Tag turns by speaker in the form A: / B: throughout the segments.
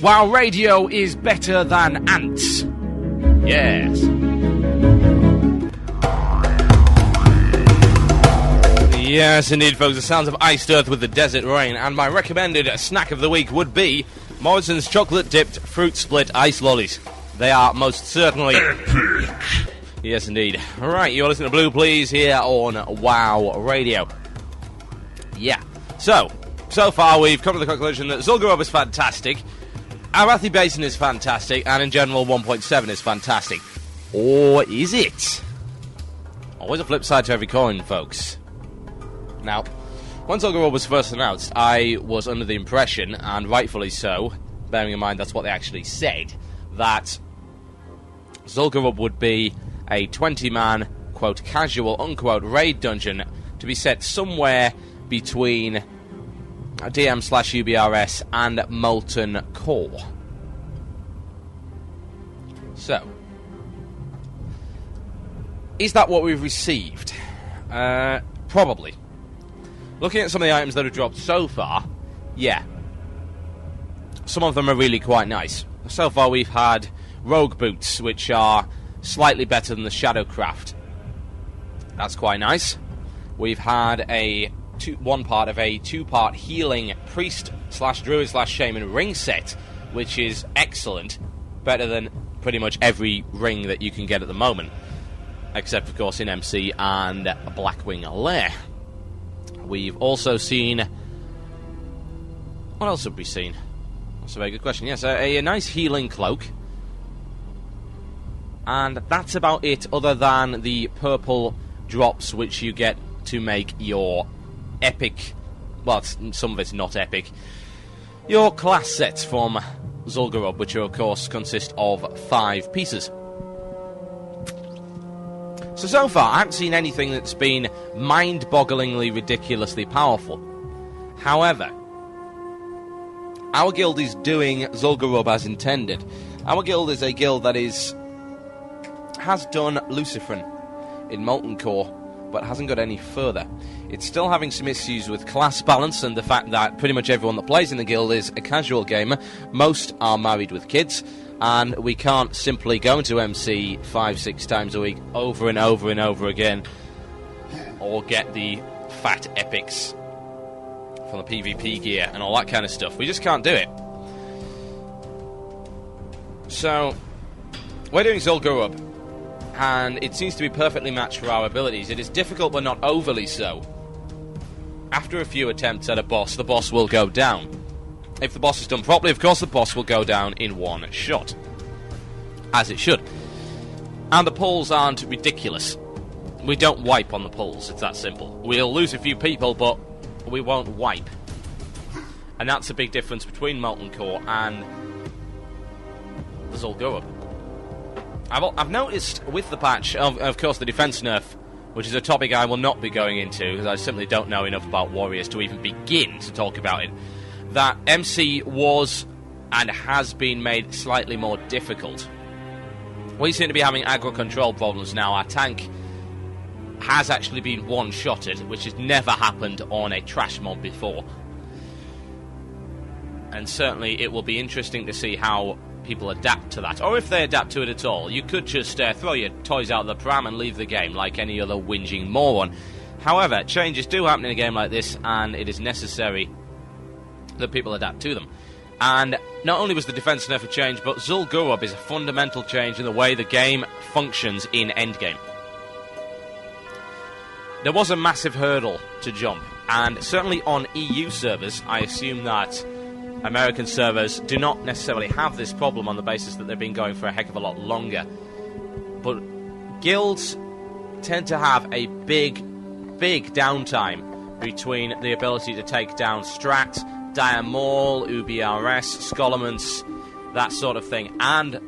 A: WoW Radio is better than ants. Yes. Yes, indeed, folks. The sounds of iced earth with the desert rain. And my recommended snack of the week would be Morrison's chocolate-dipped fruit split ice lollies. They are most certainly... Yes, indeed. Alright, you're listening to Blue Please here on WoW Radio. Yeah. So far we've come to the conclusion that Zul'Gurub is fantastic, Arathi Basin is fantastic, and in general 1.7 is fantastic. Or is it? Always a flip side to every coin, folks. Now, when Zul'Gurub was first announced, I was under the impression, and rightfully so, bearing in mind that's what they actually said, that Zul'Gurub would be a 20-man, quote, casual, unquote, raid dungeon to be set somewhere between DM/UBRS and Molten Core. So, is that what we've received? Probably. Looking at some of the items that have dropped so far, yeah. Some of them are really quite nice. So far we've had rogue boots, which are slightly better than the Shadowcraft. That's quite nice. We've had one part of a two-part healing priest/druid/shaman ring set, which is excellent. Better than pretty much every ring that you can get at the moment. Except, of course, in MC and Blackwing Lair. We've also seen... What else have we seen? That's a very good question. Yes, a nice healing cloak. And that's about it, other than the purple drops which you get to make your epic... Well, some of it's not epic. Your class sets from Zul'Gurub, which of course consist of 5 pieces. So far, I haven't seen anything that's been mind-bogglingly ridiculously powerful. However, our guild is doing Zul'Gurub as intended. Our guild is a guild that has done Luciferin in Molten Core, but hasn't got any further. It's still having some issues with class balance and the fact that pretty much everyone that plays in the guild is a casual gamer. Most are married with kids, and we can't simply go into MC 5-6 times a week over and over and over again, or get the fat epics from the PvP gear and all that kind of stuff. We just can't do it. So, we're doing Zul'Gurub, and it seems to be perfectly matched for our abilities. It is difficult, but not overly so. After a few attempts at a boss, the boss will go down. If the boss is done properly, of course, the boss will go down in one shot. As it should. And the pulls aren't ridiculous. We don't wipe on the pulls, it's that simple. We'll lose a few people, but we won't wipe. And that's a big difference between Molten Core and the Zul'Gurub. I've noticed with the patch, of course, the defense nerf, which is a topic I will not be going into, because I simply don't know enough about Warriors to even begin to talk about it, that MC was and has been made slightly more difficult. We seem to be having aggro control problems now. Our tank has actually been one-shotted, which has never happened on a trash mob before. And certainly it will be interesting to see how people adapt to that, or if they adapt to it at all. You could just throw your toys out of the pram and leave the game like any other whinging moron. However, changes do happen in a game like this, and it is necessary that people adapt to them. And not only was the defense nerf a change, but Zul'Gurub is a fundamental change in the way the game functions in endgame. There was a massive hurdle to jump, and certainly on EU servers, I assume that American servers do not necessarily have this problem on the basis that they've been going for a heck of a lot longer. But guilds tend to have a big downtime between the ability to take down Strat, Dire Maul, UBRS, Scholarments, that sort of thing, and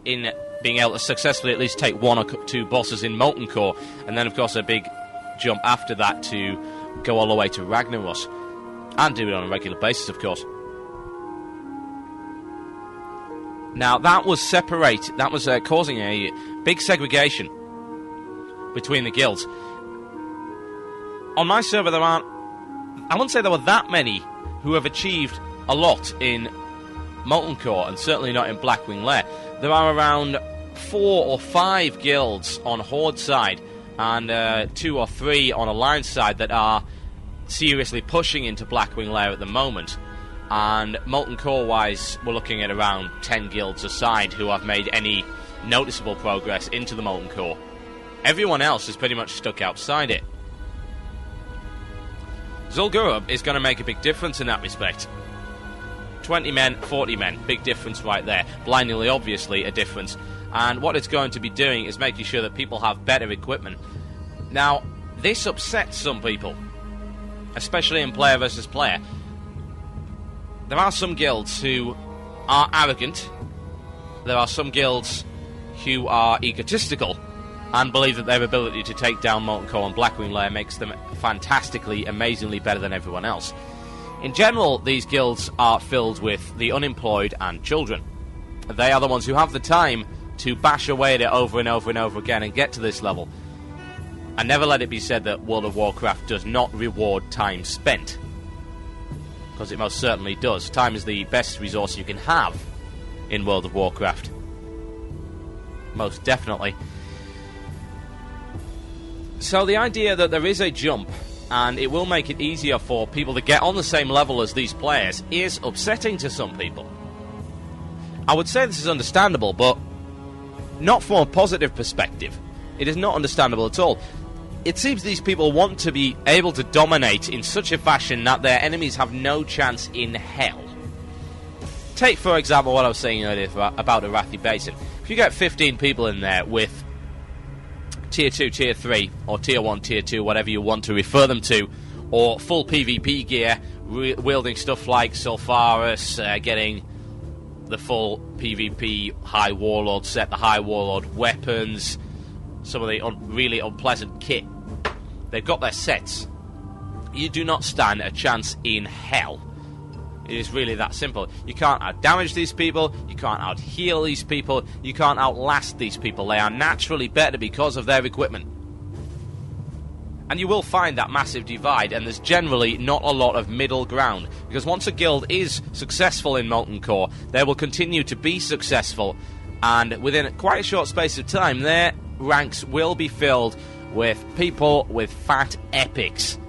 A: in being able to successfully at least take 1 or 2 bosses in Molten Core, and then of course a big jump after that to go all the way to Ragnaros, and do it on a regular basis, of course. Now, that was causing a big segregation between the guilds. On my server, I wouldn't say there were that many who have achieved a lot in Molten Core, and certainly not in Blackwing Lair. There are around 4 or 5 guilds on Horde side, and 2 or 3 on Alliance side that are seriously pushing into Blackwing Lair at the moment. And Molten Core wise, we're looking at around 10 guilds aside who have made any noticeable progress into the Molten Core. Everyone else is pretty much stuck outside it. Zul'Gurub is going to make a big difference in that respect. 20 men, 40 men, big difference right there. Blindingly, obviously, a difference. And what it's going to be doing is making sure that people have better equipment. Now, this upsets some people, especially in player versus player. There are some guilds who are arrogant. There are some guilds who are egotistical and believe that their ability to take down Molten Core and Blackwing Lair makes them fantastically, amazingly better than everyone else. In general, these guilds are filled with the unemployed and children. They are the ones who have the time to bash away at it over and over and over again and get to this level. And never let it be said that World of Warcraft does not reward time spent, because it most certainly does. Time is the best resource you can have in World of Warcraft. Most definitely. So the idea that there is a jump, and it will make it easier for people to get on the same level as these players, is upsetting to some people. I would say this is understandable, but not from a positive perspective. It is not understandable at all. It seems these people want to be able to dominate in such a fashion that their enemies have no chance in hell. Take, for example, what I was saying earlier about Arathi Basin. If you get 15 people in there with Tier 2, Tier 3, or Tier 1, Tier 2, whatever you want to refer them to, or full PvP gear, wielding stuff like Sulfuras, getting the full PvP High Warlord set, the High Warlord weapons, some of the really unpleasant kit. They've got their sets. You do not stand a chance in hell. It is really that simple. You can't out-damage these people, you can't out-heal these people, you can't outlast these people. They are naturally better because of their equipment. And you will find that massive divide, and there's generally not a lot of middle ground, because once a guild is successful in Molten Core, they will continue to be successful, and within quite a short space of time, their ranks will be filled with people with fat epics.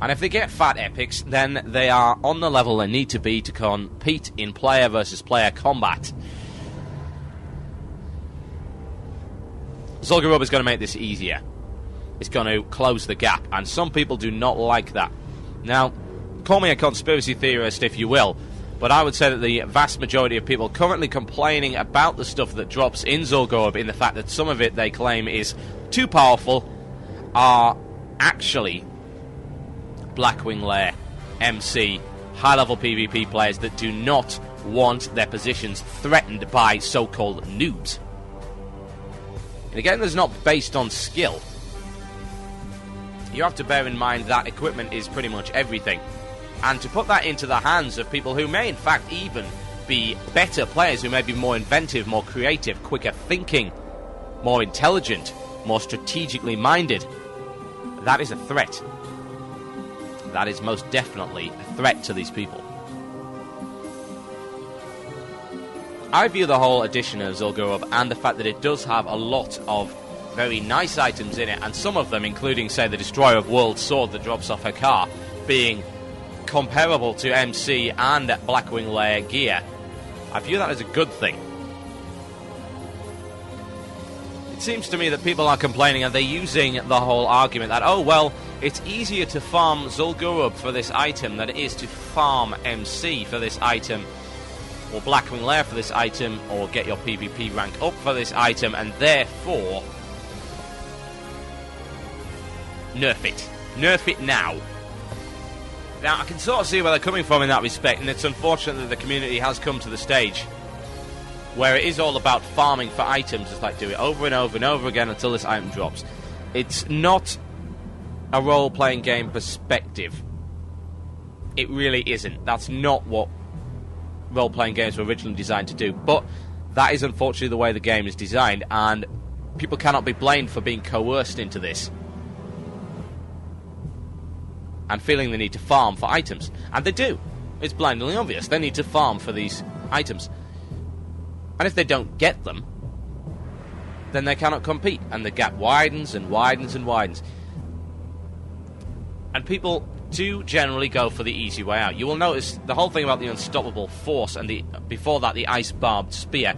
A: And if they get fat epics, then they are on the level they need to be to compete in player versus player combat. Zul'Gurub is going to make this easier. It's going to close the gap, and some people do not like that. Now, call me a conspiracy theorist if you will, but I would say that the vast majority of people currently complaining about the stuff that drops in Zul'Gurub, in the fact that some of it they claim is too powerful, are actually Blackwing Lair, MC, high-level PvP players that do not want their positions threatened by so-called noobs. And again, this is not based on skill. You have to bear in mind that equipment is pretty much everything. And to put that into the hands of people who may in fact even be better players, who may be more inventive, more creative, quicker thinking, more intelligent, more strategically minded, that is a threat. That is most definitely a threat to these people. I view the whole addition of Zul'Gurub and the fact that it does have a lot of very nice items in it, and some of them, including, say, the Destroyer of Worlds sword that drops off her car, being comparable to MC and Blackwing Lair gear. I view that as a good thing. It seems to me that people are complaining, and they're using the whole argument that, oh, well, it's easier to farm Zul'Gurub for this item than it is to farm MC for this item, or Blackwing Lair for this item, or get your PvP rank up for this item, and therefore nerf it. Nerf it now. Now, I can sort of see where they're coming from in that respect, and it's unfortunate that the community has come to the stage where it is all about farming for items. It's like, do it over and over and over again until this item drops. It's not a role-playing game perspective. It really isn't. That's not what role-playing games were originally designed to do, but that is unfortunately the way the game is designed, and people cannot be blamed for being coerced into this and feeling the need to farm for items. And they do. It's blindingly obvious. They need to farm for these items. And if they don't get them, then they cannot compete. And the gap widens and widens and widens. And people do generally go for the easy way out. You will notice the whole thing about the unstoppable force and before that the ice barbed spear.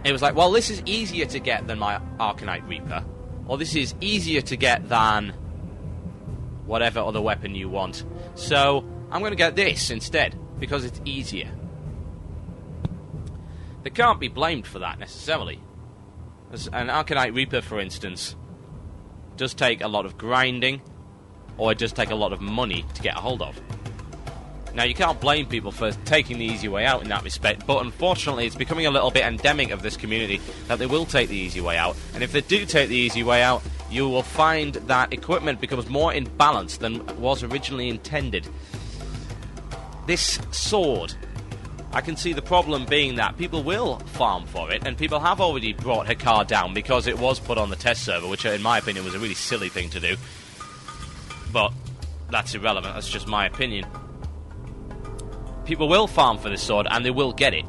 A: It was like, well, this is easier to get than my Arcanite Reaper. Or this is easier to get than whatever other weapon you want. So I'm going to get this instead, because it's easier. They can't be blamed for that necessarily. As an Arcanite Reaper, for instance, does take a lot of grinding, or it does take a lot of money to get a hold of. Now, you can't blame people for taking the easy way out in that respect, but unfortunately it's becoming a little bit endemic of this community that they will take the easy way out. And if they do take the easy way out, you will find that equipment becomes more imbalanced than was originally intended. This sword, I can see the problem being that people will farm for it, and people have already brought her car down because it was put on the test server, which in my opinion was a really silly thing to do. But that's irrelevant, that's just my opinion. People will farm for this sword, and they will get it.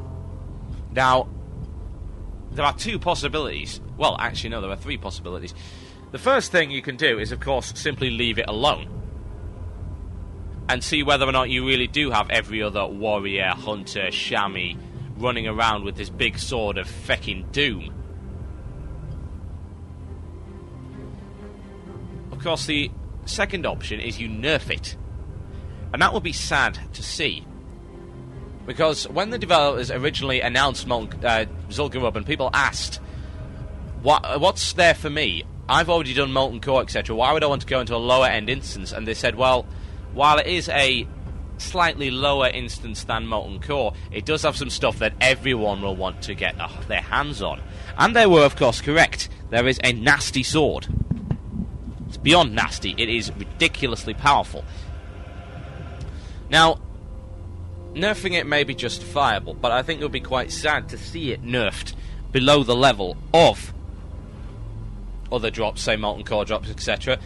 A: Now, there are two possibilities. Well, actually, no, there are three possibilities. The first thing you can do is, of course, simply leave it alone. And see whether or not you really do have every other warrior, hunter, chamois running around with this big sword of fecking doom. Of course, the second option is you nerf it. And that would be sad to see. Because when the developers originally announced Zul'Gurub and people asked, what's there for me? I've already done Molten Core, etc. Why would I want to go into a lower end instance? And they said, well, while it is a slightly lower instance than Molten Core, it does have some stuff that everyone will want to get their hands on. And they were, of course, correct. There is a nasty sword. It's beyond nasty. It is ridiculously powerful. Now, nerfing it may be justifiable, but I think it would be quite sad to see it nerfed below the level of other drops, say Molten Core drops, etc.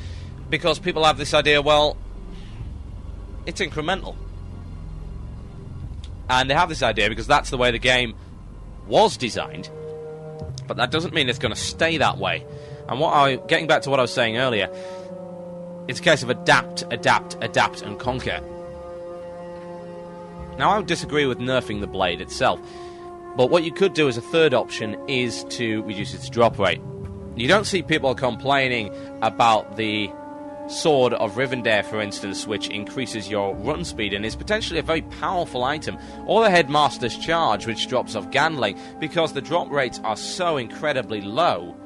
A: Because people have this idea, well, it's incremental. And they have this idea because that's the way the game was designed, but that doesn't mean it's going to stay that way. And getting back to what I was saying earlier, it's a case of adapt, adapt, adapt, and conquer. Now, I would disagree with nerfing the blade itself, but what you could do as a third option is to reduce its drop rate. You don't see people complaining about the Sword of Rivendare, for instance, which increases your run speed and is potentially a very powerful item, or the Headmaster's Charge, which drops off Gandling, because the drop rates are so incredibly low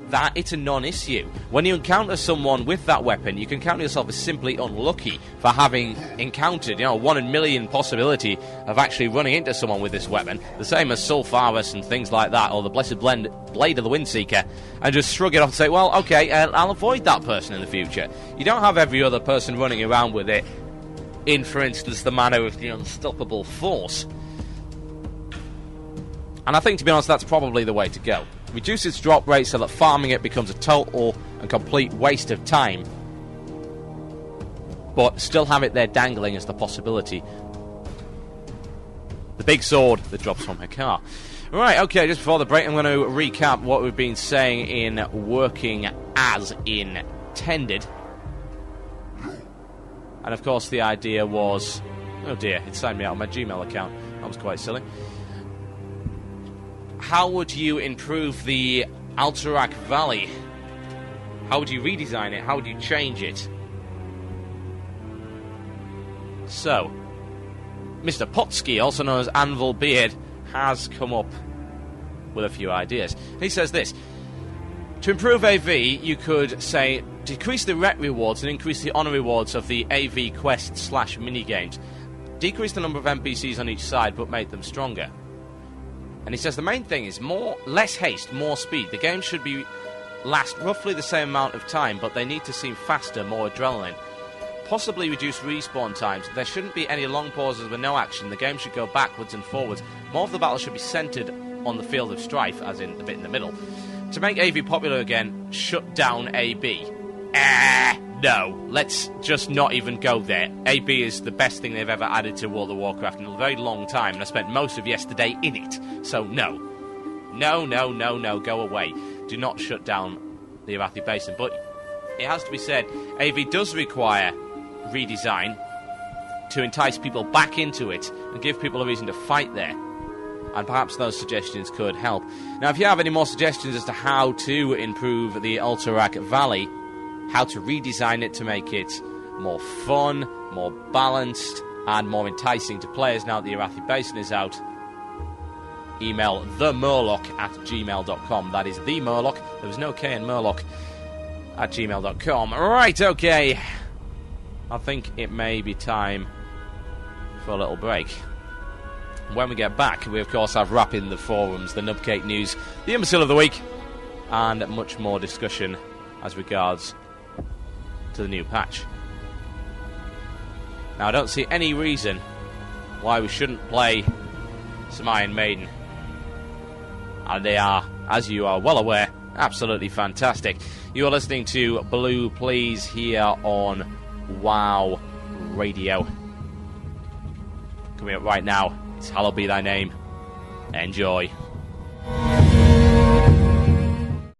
A: that it's a non-issue. When you encounter someone with that weapon, you can count yourself as simply unlucky for having encountered, 1 in a million possibility of actually running into someone with this weapon, the same as Sulfaris and things like that, or the Blessed Blade of the Windseeker, and just shrug it off and say, well, okay, I'll avoid that person in the future. You don't have every other person running around with it in, for instance, the manner of the Unstoppable Force. And I think, to be honest, that's probably the way to go. Reduce its drop rate so that farming it becomes a total and complete waste of time, but still have it there dangling as the possibility. The big sword that drops from her car. Right, okay, just before the break, I'm going to recap what we've been saying in working as intended. And of course the idea was... oh dear, it signed me out of my Gmail account. That was quite silly. How would you improve the Alterac Valley? How would you redesign it? How would you change it? So, Mr. Potsky, also known as Anvil Beard, has come up with a few ideas. He says this: to improve AV, you could say decrease the rep rewards and increase the honor rewards of the AV quests / minigames. Decrease the number of NPCs on each side, but make them stronger. And he says the main thing is less haste, more speed. The game should last roughly the same amount of time, but they need to seem faster, more adrenaline. Possibly reduce respawn times. There shouldn't be any long pauses with no action. The game should go backwards and forwards. More of the battle should be centered on the field of strife, as in the bit in the middle. To make AV popular again, shut down AB. no, let's just not even go there. AB is the best thing they've ever added to World of Warcraft in a very long time, and I spent most of yesterday in it. So no. No, no, no, no, go away. Do not shut down the Arathi Basin. But it has to be said, AV does require redesign to entice people back into it and give people a reason to fight there. And perhaps those suggestions could help. Now, if you have any more suggestions as to how to improve the Alterac Valley, how to redesign it to make it more fun, more balanced, and more enticing to players now that the Arathi Basin is out, email themurloc@gmail.com. That is the Murloc. There was no K in Murloc at gmail.com. Right, okay. I think it may be time for a little break. When we get back, we of course have Wrap in the Forums, the Nubcake News, the Imbecile of the Week, and much more discussion as regards to the new patch. Now, I don't see any reason why we shouldn't play some Iron Maiden. And they are, as you are well aware, absolutely fantastic. You are listening to Blue Please here on WoW Radio. Coming up right now, it's Hallowed Be Thy Name. Enjoy.